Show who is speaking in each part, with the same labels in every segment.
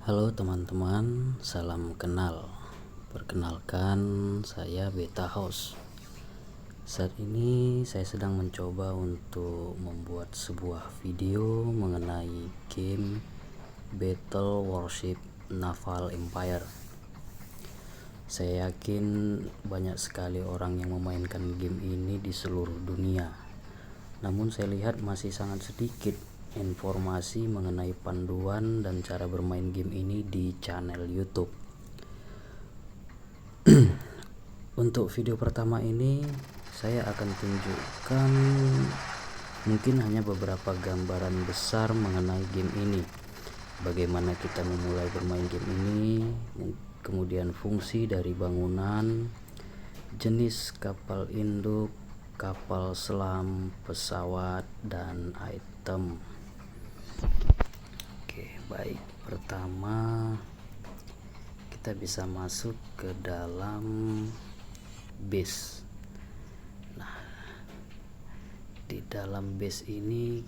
Speaker 1: Halo teman-teman, salam kenal. Perkenalkan, saya Beta House. Saat ini saya sedang mencoba untuk membuat sebuah video mengenai game Battle Warship Naval Empire. Saya yakin banyak sekali orang yang memainkan game ini di seluruh dunia. Namun saya lihat masih sangat sedikit informasi mengenai panduan dan cara bermain game ini di channel YouTube. Untuk video pertama ini saya akan tunjukkan mungkin hanya beberapa gambaran besar mengenai game ini. Bagaimana kita memulai bermain game ini, kemudian fungsi dari bangunan, jenis kapal induk, kapal selam, pesawat, dan item. Oke, baik. Pertama, kita bisa masuk ke dalam base. Nah, di dalam base ini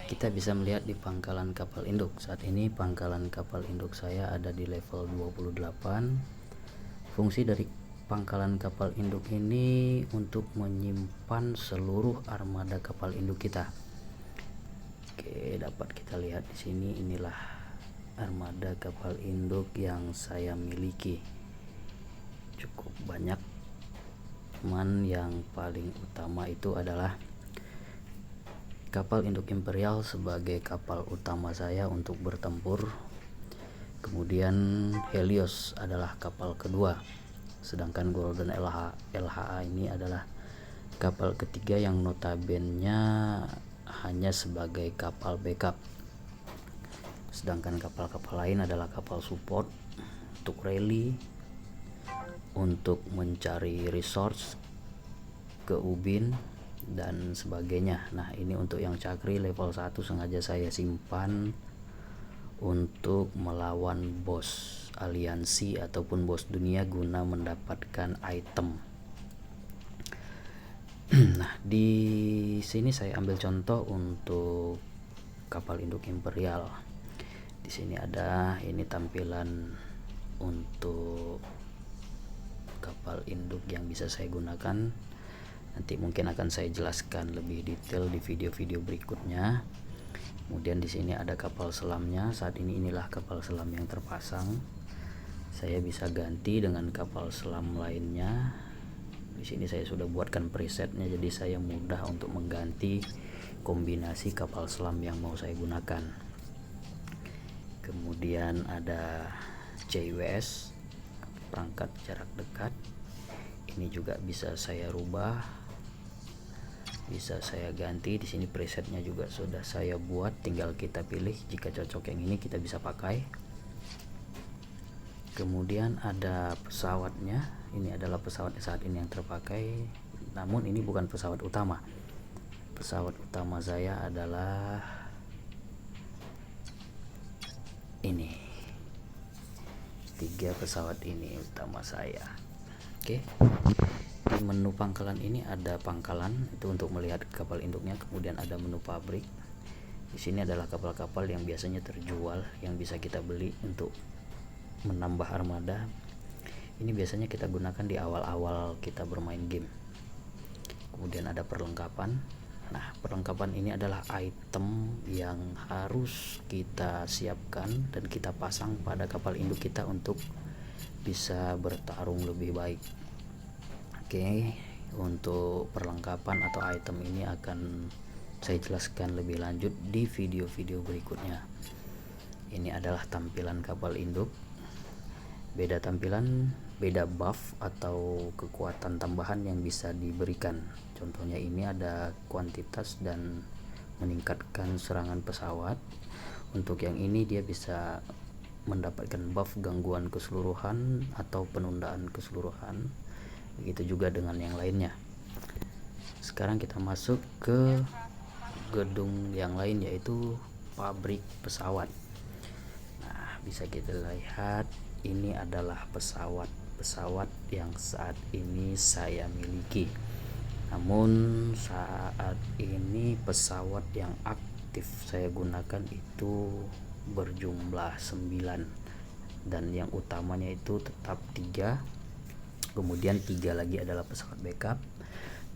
Speaker 1: kita bisa melihat di pangkalan kapal induk. Saat ini pangkalan kapal induk saya ada di level 28. Fungsi dari pangkalan kapal induk ini untuk menyimpan seluruh armada kapal induk kita. Oke, dapat kita lihat di sini, inilah armada kapal induk yang saya miliki. Cukup banyak, cuman yang paling utama itu adalah kapal induk Imperial sebagai kapal utama saya untuk bertempur. Kemudian Helios adalah kapal kedua, sedangkan Golden LHA ini adalah kapal ketiga yang notabene hanya sebagai kapal backup. Sedangkan kapal-kapal lain adalah kapal support untuk rally, untuk mencari resource ke ubin dan sebagainya. Nah, ini untuk yang Cakri level 1 sengaja saya simpan untuk melawan bos aliansi ataupun bos dunia guna mendapatkan item. Nah, di sini saya ambil contoh untuk kapal induk Imperial. Di sini ada ini tampilan untuk kapal induk yang bisa saya gunakan. Nanti mungkin akan saya jelaskan lebih detail di video-video berikutnya. Kemudian di sini ada kapal selamnya. Saat ini inilah kapal selam yang terpasang. Saya bisa ganti dengan kapal selam lainnya. Di sini saya sudah buatkan presetnya, jadi saya mudah untuk mengganti kombinasi kapal selam yang mau saya gunakan. Kemudian ada CWS, perangkat jarak dekat. Ini juga bisa saya rubah, bisa saya ganti. Di sini presetnya juga sudah saya buat, tinggal kita pilih. Jika cocok yang ini kita bisa pakai. Kemudian ada pesawatnya. Ini adalah pesawat saat ini yang terpakai, namun ini bukan pesawat utama. Pesawat utama saya adalah ini. 3 pesawat ini utama saya. Oke. Di menu pangkalan ini ada pangkalan, itu untuk melihat kapal induknya. Kemudian ada menu pabrik. Di sini adalah kapal-kapal yang biasanya terjual, yang bisa kita beli untuk menambah armada. Ini biasanya kita gunakan di awal-awal kita bermain game. Kemudian ada perlengkapan. Nah, perlengkapan ini adalah item yang harus kita siapkan dan kita pasang pada kapal induk kita untuk bisa bertarung lebih baik. Oke, untuk perlengkapan atau item ini akan saya jelaskan lebih lanjut di video-video berikutnya. Ini adalah tampilan kapal induk. Beda tampilan, beda buff atau kekuatan tambahan yang bisa diberikan. Contohnya ini ada kuantitas dan meningkatkan serangan pesawat. Untuk yang ini dia bisa mendapatkan buff gangguan keseluruhan atau penundaan keseluruhan. Begitu juga dengan yang lainnya. Sekarang kita masuk ke gedung yang lain, yaitu pabrik pesawat. Nah, bisa kita lihat ini adalah pesawat yang saat ini saya miliki. Namun saat ini pesawat yang aktif saya gunakan itu berjumlah 9, dan yang utamanya itu tetap 3, kemudian 3 lagi adalah pesawat backup,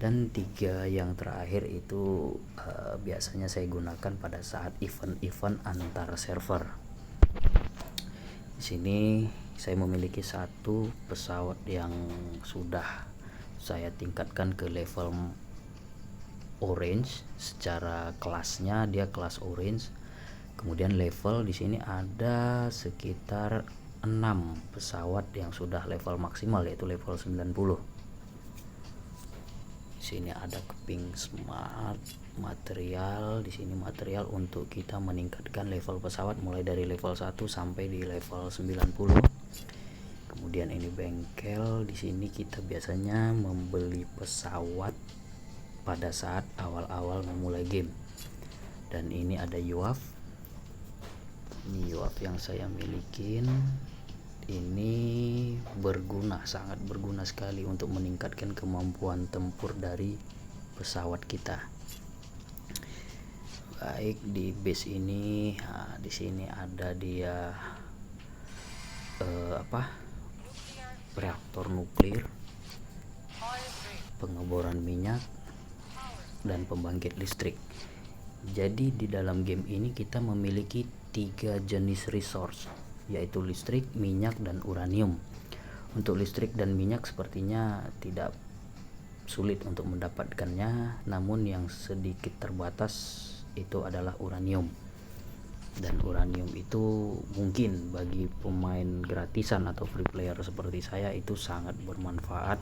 Speaker 1: dan 3 yang terakhir itu biasanya saya gunakan pada saat event-event antar server. Di sini saya memiliki satu pesawat yang sudah saya tingkatkan ke level orange. Secara kelasnya dia kelas orange. Kemudian level di sini ada sekitar 6 pesawat yang sudah level maksimal, yaitu level 90. Di sini ada keping smart material. Di sini material untuk kita meningkatkan level pesawat mulai dari level 1 sampai di level 90. Kemudian ini bengkel. Di sini kita biasanya membeli pesawat pada saat awal-awal memulai game. Dan ini ada UAV. Ini UAV yang saya milikin. Ini berguna, sangat berguna sekali untuk meningkatkan kemampuan tempur dari pesawat kita. Baik, di base ini, di sini ada dia reaktor nuklir, pengeboran minyak, dan pembangkit listrik. Jadi di dalam game ini kita memiliki 3 jenis resource, yaitu listrik, minyak, dan uranium. Untuk listrik dan minyak sepertinya tidak sulit untuk mendapatkannya, namun yang sedikit terbatas itu adalah uranium. Dan uranium itu mungkin bagi pemain gratisan atau free player seperti saya itu sangat bermanfaat,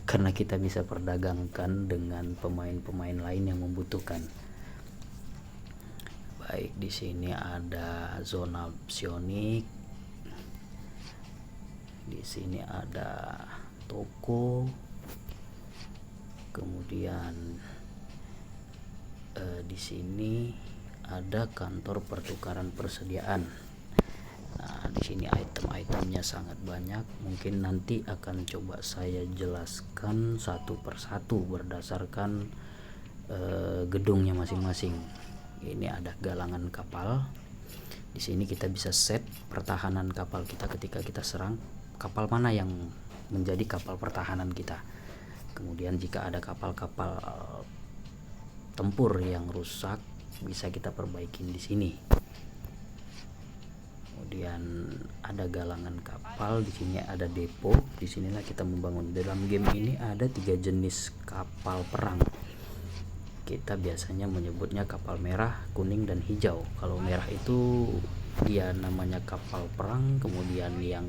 Speaker 1: karena kita bisa perdagangkan dengan pemain-pemain lain yang membutuhkan. Baik, di sini ada zona psionik. Di sini ada toko. Kemudian di sini ada kantor pertukaran persediaan. Nah, di sini item-itemnya sangat banyak. Mungkin nanti akan coba saya jelaskan satu persatu berdasarkan gedungnya masing-masing. Ini ada galangan kapal. Di sini kita bisa set pertahanan kapal kita ketika kita serang. Kapal mana yang menjadi kapal pertahanan kita. Kemudian jika ada kapal-kapal tempur yang rusak, bisa kita perbaikin di sini. Kemudian ada galangan kapal. Di sini ada depo. Di sinilah kita membangun. Dalam game ini ada 3 jenis kapal perang. Kita biasanya menyebutnya kapal merah, kuning, dan hijau. Kalau merah itu dia namanya kapal perang, kemudian yang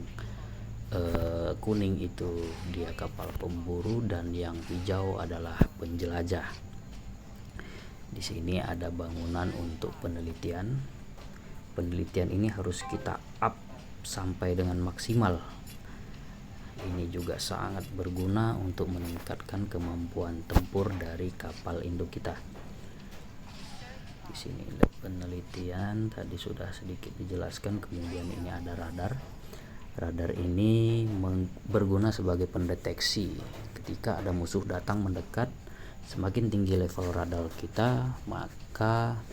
Speaker 1: kuning itu dia kapal pemburu, dan yang hijau adalah penjelajah. Di sini ada bangunan untuk penelitian. Penelitian ini harus kita up sampai dengan maksimal. Ini juga sangat berguna untuk meningkatkan kemampuan tempur dari kapal induk kita. Di sini ada penelitian, tadi sudah sedikit dijelaskan. Kemudian ini ada radar. Radar ini berguna sebagai pendeteksi ketika ada musuh datang mendekat. Semakin tinggi level radar kita, maka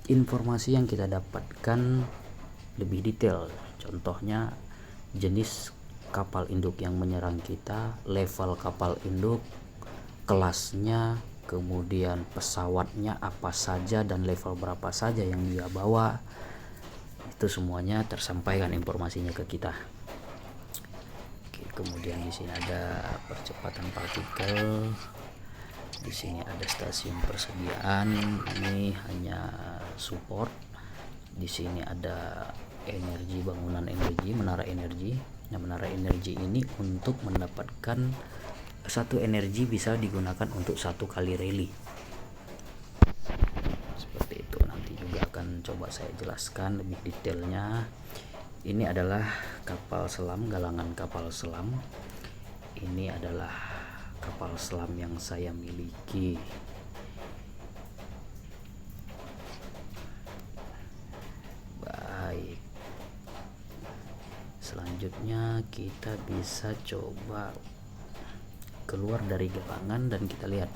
Speaker 1: informasi yang kita dapatkan lebih detail. Contohnya jenis kapal induk yang menyerang kita, level kapal induk, kelasnya, kemudian pesawatnya apa saja dan level berapa saja yang dia bawa. Itu semuanya tersampaikan informasinya ke kita. Oke, kemudian di sini ada percepatan partikel. Di sini ada stasiun persediaan. Ini hanya support. Di sini ada energi, bangunan energi, menara energi. Nah, menara energi ini untuk mendapatkan satu energi bisa digunakan untuk 1 kali rally. Seperti itu. Nanti juga akan coba saya jelaskan lebih detailnya. Ini adalah kapal selam, galangan kapal selam. Ini adalah kapal selam yang saya miliki. Baik. Selanjutnya kita bisa coba keluar dari galangan dan kita lihat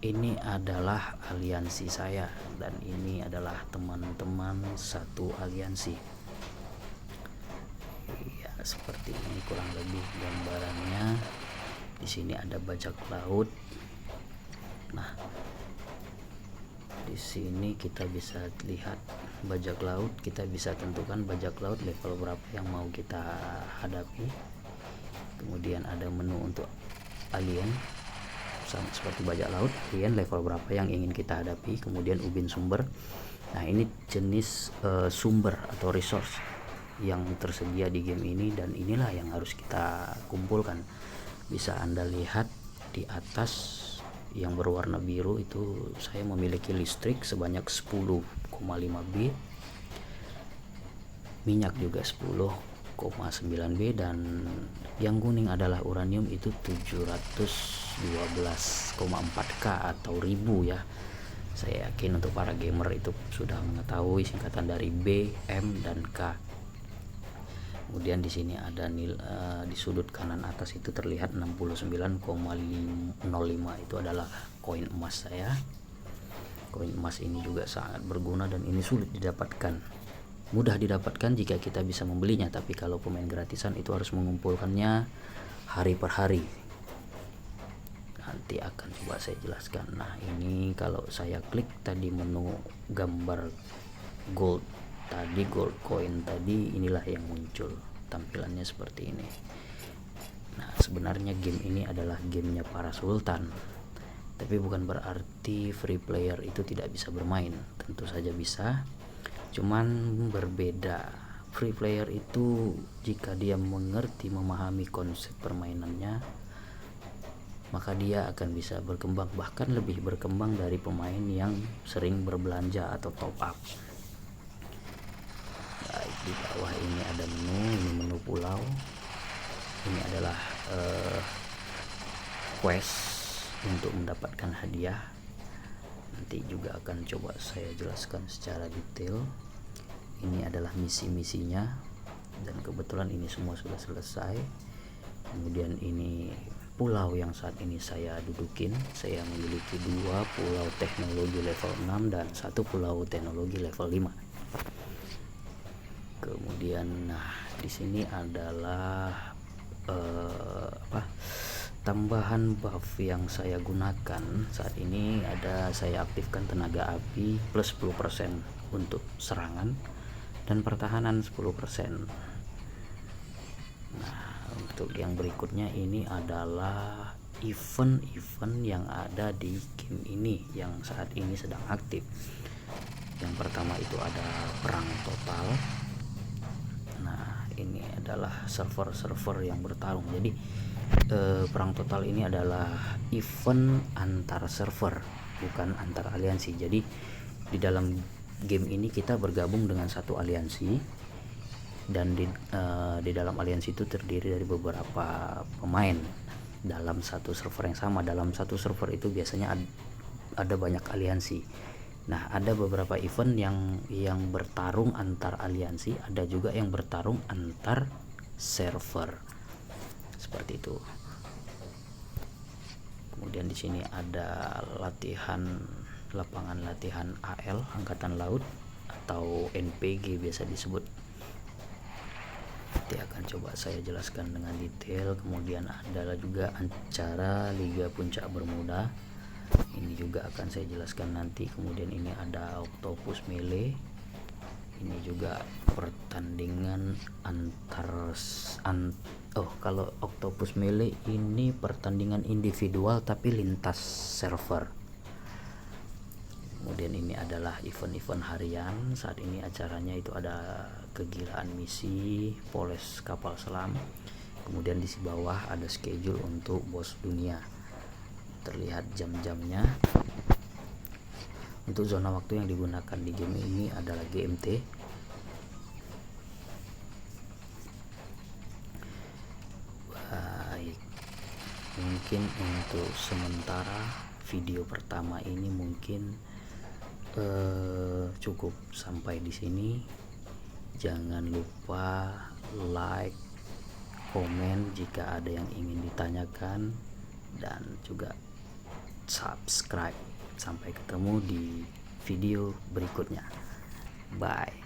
Speaker 1: ini adalah aliansi saya dan ini adalah teman-teman satu aliansi. Ya, seperti ini kurang lebih gambarannya. Di sini ada bajak laut. Nah, di sini kita bisa lihat bajak laut. Kita bisa tentukan bajak laut level berapa yang mau kita hadapi. Kemudian ada menu untuk alien, sama seperti bajak laut, alien level berapa yang ingin kita hadapi. Kemudian ubin sumber. Nah, ini jenis sumber atau resource yang tersedia di game ini, dan inilah yang harus kita kumpulkan. Bisa Anda lihat di atas yang berwarna biru itu, saya memiliki listrik sebanyak 10,5 B, minyak juga 10,9 B, dan yang kuning adalah uranium itu 712,4K atau 1000 ya. Saya yakin untuk para gamer itu sudah mengetahui singkatan dari B, M, dan K. Kemudian di sini ada di sudut kanan atas itu terlihat 69,05, itu adalah koin emas saya. Koin emas ini juga sangat berguna dan ini sulit didapatkan. Mudah didapatkan jika kita bisa membelinya, tapi kalau pemain gratisan itu harus mengumpulkannya hari per hari. Nanti akan coba saya jelaskan. Nah, ini kalau saya klik tadi menu gambar gold tadi, gold coin tadi, inilah yang muncul, tampilannya seperti ini. Nah, sebenarnya game ini adalah gamenya para sultan, tapi bukan berarti free player itu tidak bisa bermain. Tentu saja bisa, cuman berbeda. Free player itu jika dia mengerti, memahami konsep permainannya, maka dia akan bisa berkembang, bahkan lebih berkembang dari pemain yang sering berbelanja atau top up. Baik, di bawah ini ada menu, ini menu pulau. Ini adalah quest untuk mendapatkan hadiah. Nanti juga akan coba saya jelaskan secara detail. Ini adalah misi-misinya, dan kebetulan ini semua sudah selesai. Kemudian ini pulau yang saat ini saya dudukin. Saya memiliki 2 pulau teknologi level 6 dan 1 pulau teknologi level 5. Kemudian di sini adalah tambahan buff yang saya gunakan saat ini. Saya aktifkan tenaga api plus 10% untuk serangan dan pertahanan 10%. Nah, untuk yang berikutnya ini adalah event-event yang ada di game ini yang saat ini sedang aktif. Yang pertama itu ada perang total. Nah, ini adalah server-server yang bertarung. Jadi perang total ini adalah event antar server, bukan antar aliansi. Jadi di dalam game ini kita bergabung dengan satu aliansi, dan di dalam aliansi itu terdiri dari beberapa pemain dalam satu server yang sama. Dalam satu server itu biasanya ada banyak aliansi. Nah, ada beberapa event yang bertarung antar aliansi, ada juga yang bertarung antar server. Seperti itu. Kemudian di sini ada lapangan latihan AL, Angkatan Laut, atau NPG biasa disebut. Nanti akan coba saya jelaskan dengan detail. Kemudian ada juga acara Liga Puncak Bermuda. Ini juga akan saya jelaskan nanti. Kemudian ini ada Octopus Melee. Ini juga pertandingan kalau Octopus Melee ini pertandingan individual tapi lintas server. Kemudian ini adalah event-event harian. Saat ini acaranya itu ada kegilaan misi, poles kapal selam. Kemudian di bawah ada schedule untuk bos dunia. Terlihat jam-jamnya. Untuk zona waktu yang digunakan di game ini adalah GMT. Baik, mungkin untuk sementara video pertama ini mungkin cukup sampai di sini. Jangan lupa like, komen jika ada yang ingin ditanyakan, dan juga subscribe. Sampai ketemu di video berikutnya. Bye.